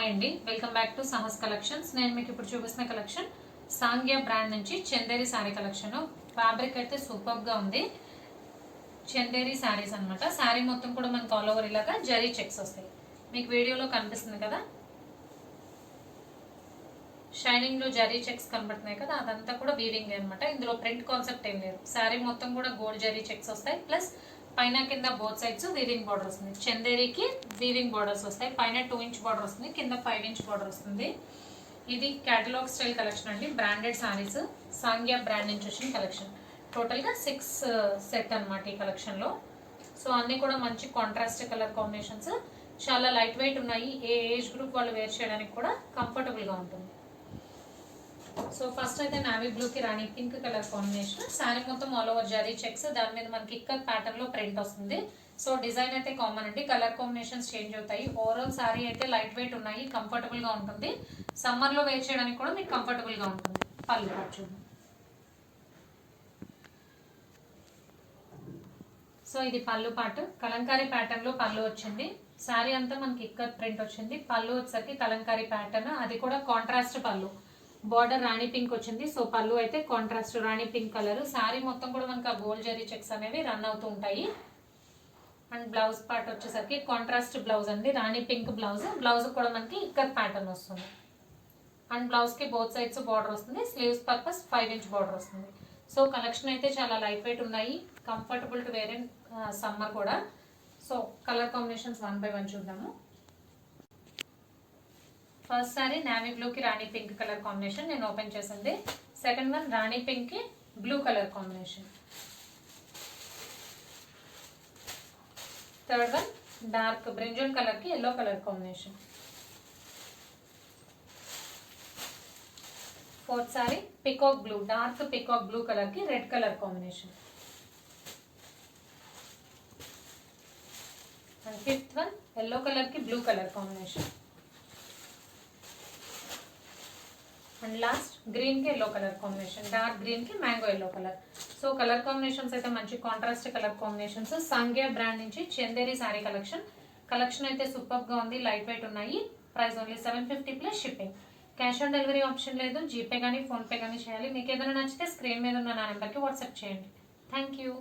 Hi అండి, welcome back to Sahas collections. నేను మీకు ఇప్పుడు చూపిస్తున్న కలెక్షన్ సాంగ్య బ్రాండ్ నుంచి చందేరి శారీ కలెక్షన్. ఫ్యాబ్రిక్ అయితే సూపర్ గా ఉంది. చందేరి శారీస్ అన్నమాట. శారీ మొత్తం కూడా మనకు ఆల్ ఓవర్ ఇలాగా జరీ చెక్స్ వస్తాయి. మీకు వీడియోలో కనిపిస్తుంది కదా, షైనింగ్ లో జరీ చెక్స్ కనబడుతున్నాయి కదా, అదంతా కూడా వీవింగ్ అనమాట. ఇందులో ప్రింట్ కాన్సెప్ట్ ఏం లేదు. శారీ మొత్తం కూడా గోల్డ్ జరీ చెక్స్ వస్తాయి. ప్లస్ పైన కింద బోత్ సైడ్స్ వీవింగ్ బార్డర్ వస్తుంది. చందేరికి వీవింగ్ బార్డర్స్ వస్తాయి. పైన 2 ఇంచ్ బార్డర్ వస్తుంది, కింద 5 ఇంచ్ బార్డర్ వస్తుంది. ఇది కేటలాగ్ స్టైల్ కలెక్షన్ అండి. బ్రాండెడ్ సారీస్ సాంగ్య బ్రాండ్ నుంచి వచ్చిన కలెక్షన్. టోటల్గా 6 సెట్ అనమాట ఈ కలెక్షన్లో. సో అన్నీ కూడా మంచి కాంట్రాస్ట్ కలర్ కాంబినేషన్స్, చాలా లైట్ వెయిట్ ఉన్నాయి. ఏ ఏజ్ గ్రూప్ వాళ్ళు వేర్ చేయడానికి కూడా కంఫర్టబుల్గా ఉంటుంది. సో ఫస్ట్ అయితే నావీ బ్లూ కి rani pink colour combination. Sari మొత్తం ఆల్ ఓవర్ జరీ చెక్స్, దాని మీద మనకి ఇక్కత్ ప్యాటర్న్ లో ప్రింట్ వస్తుంది. సో డిజైన్ అయితే కామన్ అండి, కలర్ కాంబినేషన్స్ చేంజ్ అవుతాయి. ఓవరాల్ శారీ అయితే లైట్ వెయిట్ ఉన్నాయి, కంఫర్టబుల్ గా ఉంటుంది. సమ్మర్ లో వేర్ చేయడానికి కూడా మీకు కంఫర్టబుల్ గా ఉంటుంది. పళ్ళు చూడండి. సో ఇది పళ్ళు పాటు కలంకారీ ప్యాటర్న్ లో పళ్ళు వచ్చింది. శారీ అంతా మనకి ఇక్కత్ ప్రింట్ వచ్చింది. పళ్ళు వచ్చేసరికి కలంకారీ ప్యాటర్న్, అది కూడా కాంట్రాస్ట్ పళ్ళు. బార్డర్ రాణి పింక్ వచ్చింది. సో పళ్ళు అయితే contrast rani pink colour. Sari మొత్తం కూడా మనకి ఆ గోల్డ్ జరీ చెక్స్ అనేవి రన్ అవుతూ ఉంటాయి. అండ్ బ్లౌజ్ పార్ట్ వచ్చేసరికి కాంట్రాస్ట్ బ్లౌజ్ అండి, రాణి పింక్ బ్లౌజ్. బ్లౌజ్ కూడా మనకి ఇక్కత్ ప్యాటర్న్ వస్తుంది. అండ్ బ్లౌజ్ కి బోత్ సైడ్స్ బార్డర్ వస్తుంది. స్లీవ్స్ పర్పస్ 5 ఇంచ్ బార్డర్ వస్తుంది. సో కలెక్షన్ అయితే చాలా లైట్ వెయిట్ ఉన్నాయి, comfortable to wear in summer కూడా. సో కలర్ కాంబినేషన్స్ 1 by 1 చూద్దాము. ఫస్ట్ సారీ నావీ బ్లూ కి రాణి పింక్ కలర్ కాంబినేషన్ నేను ఓపెన్ చేసింది. సెకండ్ వన్ రాణి పింక్ కి blue colour combination. Third one dark brinjal colour కి yellow colour combination. Fourth sari peacock blue, dark peacock blue colour కి red colour combination. And fifth one yellow colour కి blue colour combination. And last green కి yellow colour combination, dark green కి mango yellow colour. So colour combinations అయితే మంచి contrast colour combinations. సాంగ్య brand నుంచి Chanderi sari collection. Collection అయితే super గా ఉంది, light weight ఉన్నాయి. Price only 750 plus shipping. Cash on delivery option లేదు. జీపే కానీ ఫోన్పే కానీ చేయాలి. మీకు ఏదైనా నచ్చితే స్క్రీన్ మీద ఉన్న నా నెంబర్కి వాట్సాప్ చేయండి. Thank you.